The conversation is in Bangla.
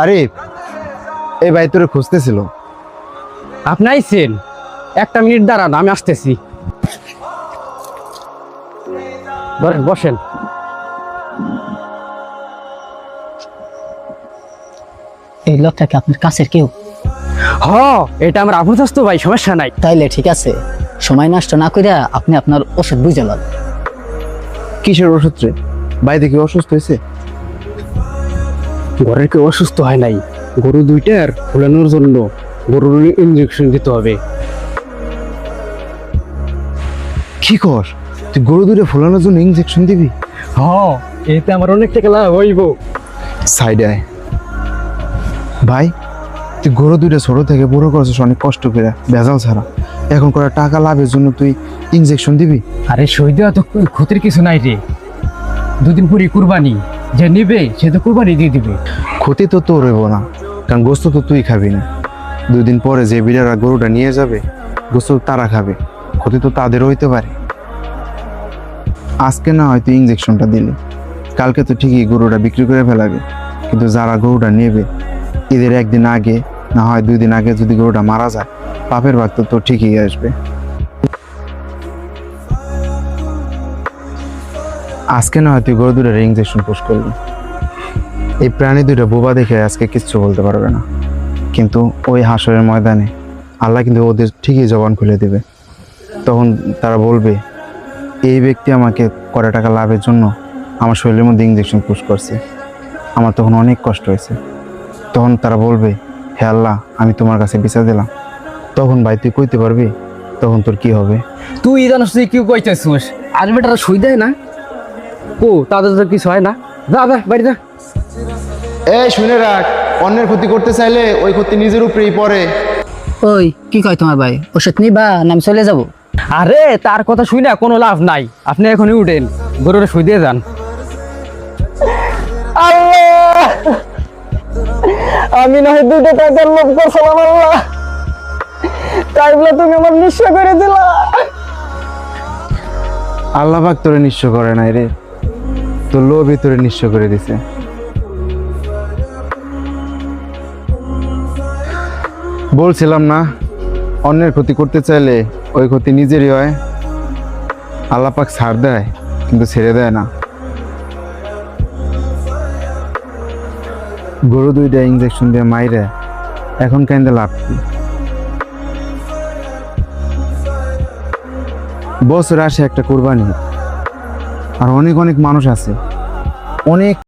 আরে এই ভাই তোরে খুঁজতেছিল। আপনি আইছেন, একটা মিনিট দাঁড়ান, আমি আসতেছি। ধরেন, বসেন। এই লোকটা কি আপনার কাছের কেউ? হ, এটা আমার আবু তো ভাই, সমস্যা নাই। তাইলে ঠিক আছে, সময় নষ্ট না কইরা আপনি আপনার ওষুধ বুঝে লন। কিসের ওষুধ রে? ভাই দেখি অসুস্থ হয়েছে। ঘরের কেউ অসুস্থ হয় নাই, গরু দুইটার ফুলানোর জন্য গরুর ইঞ্জেকশন দিতে হবে। কি কর তুই? গরু দুটো ফোলানোর জন্য ইঞ্জেকশন দিবি? হ, এতে আমার অনেক টাকা লাভ হইব। সাইডে আয়। ভাই তুই গরু দুইটা ছোট থেকে বড় করছিস অনেক কষ্ট করে, ভেজাল ছাড়া। এখন করে টাকা লাভের জন্য তুই ইঞ্জেকশন দিবি? আরে সই দেওয়া তো ক্ষতির কিছু নাই রে। দুদিন পরে কুরবানি, যে নিবে সে তো কুরবানি দিয়ে দিবে। ক্ষতি তো তোর হইব না, কারণ গোস্ত তো তুই খাবি না। 2 দিন পরে যে বিড়ারা গরুটা নিয়ে যাবে, গোস্ত তারা খাবে, ক্ষতি তো তাদেরও হইতে পারে। আজকে না হয়তো ইঞ্জেকশনটা দিলি, কালকে তো ঠিকই গরুটা বিক্রি করে ফেলাবে। কিন্তু যারা গরুটা নেবে, ঈদের 1 দিন আগে না হয় 2 দিন আগে যদি গরুটা মারা যায়, পাপের ভাগ তো তোর ঠিকই আসবে। আজকে না হয় তুই গরু দুটার ইঞ্জেকশন পুশ করলি, এই প্রাণী দুটো বোবা দেখে আজকে কিচ্ছু বলতে পারবে না। কিন্তু ওই হাসরের ময়দানে আল্লাহ কিন্তু ওদের ঠিকই জবান খুলে দেবে। তখন তারা বলবে, এই ব্যক্তি আমাকে কড়া টাকা লাভের জন্য আমার শরীরের মধ্যে ইঞ্জেকশন পুশ করছে, আমার তখন অনেক কষ্ট হয়েছে। তখন তারা বলবে, হে আল্লাহ, আমি তোমার কাছে বিচার দিলাম। তখন ভাই তুই কইতে পারবি তখন তোর কি হবে? তুই জানিস তুই কি কইতেছিস? আর বেটারা সই দেয় না, ও তাদের তো কিছু হয় না। যা যা বাড়ি যা। এই শুনে রাখ, অন্যের ক্ষতি করতে চাইলে ওই ক্ষতি নিজের উপরেই পড়ে। ওই কি কয় তোমার ভাই? ওষুধ নিবা না আমি চলে যাব? আরে তার কথা শুই না, কোনো লাভ নাই। আপনি এখনই উঠেন, গরুটা শুই দিয়ে যান। আমি না হয় 2 টাকার লোভ করছিলাম, আল্লাহ তাই বলে তুমি আমার নিঃস্ব করে দিলা। আল্লাহ পাক তোরে নিঃস্ব করে নাই রে, তোর লোভই তোরে নিঃস্ব করে দিছে। বলছিলাম না, অন্যের ক্ষতি করতে চাইলে ওই ক্ষতি নিজেরই হয়। আল্লাহ পাক ছাড় দেয় কিন্তু ছেড়ে দেয় না। গরু দুইটা ইঞ্জেকশন দিয়ে মাইরে এখন কেন্দে লাভ কি? বছর আসে একটা কুরবানি, আর অনেক অনেক মানুষ আছে, অনেক